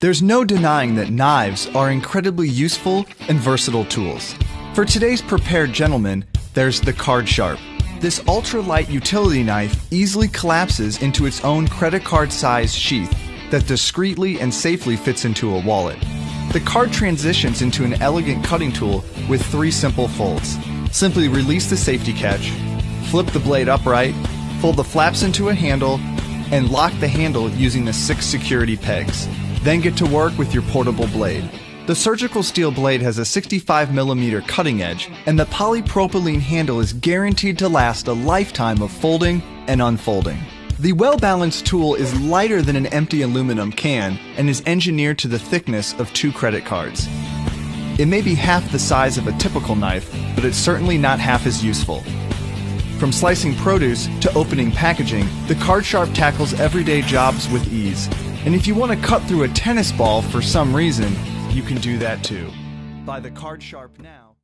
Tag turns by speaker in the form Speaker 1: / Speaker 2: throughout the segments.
Speaker 1: There's no denying that knives are incredibly useful and versatile tools. For today's prepared gentleman, there's the Cardsharp. This ultra-light utility knife easily collapses into its own credit card-sized sheath that discreetly and safely fits into a wallet. The card transitions into an elegant cutting tool with 3 simple folds. Simply release the safety catch, flip the blade upright, fold the flaps into a handle, and lock the handle using the 6 security pegs. Then get to work with your portable blade. The surgical steel blade has a 65mm cutting edge, and the polypropylene handle is guaranteed to last a lifetime of folding and unfolding. The well-balanced tool is lighter than an empty aluminum can and is engineered to the thickness of 2 credit cards. It may be half the size of a typical knife, but it's certainly not half as useful. From slicing produce to opening packaging, the Cardsharp tackles everyday jobs with ease. And if you want to cut through a tennis ball for some reason, you can do that too. Buy the Cardsharp now.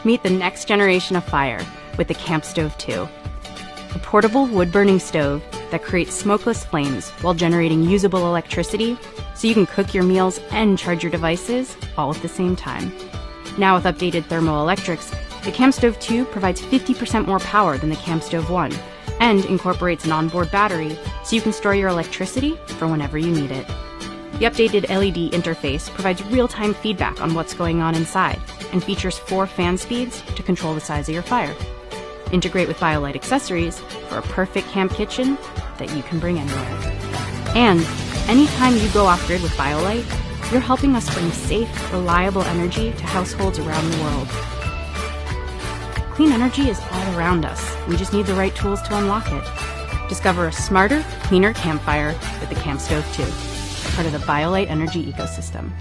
Speaker 2: Meet the next generation of fire with the Camp Stove 2. A portable wood-burning stove that creates smokeless flames while generating usable electricity so you can cook your meals and charge your devices all at the same time. Now with updated thermoelectrics, the Camp Stove 2 provides 50% more power than the Camp Stove 1 and incorporates an onboard battery so you can store your electricity for whenever you need it. The updated LED interface provides real-time feedback on what's going on inside and features 4 fan speeds to control the size of your fire. Integrate with Biolite accessories for a perfect camp kitchen that you can bring anywhere. And anytime you go off-grid with Biolite, you're helping us bring safe, reliable energy to households around the world. Clean energy is all around us. We just need the right tools to unlock it. Discover a smarter, cleaner campfire with the Camp Stove 2, part of the Biolite energy ecosystem.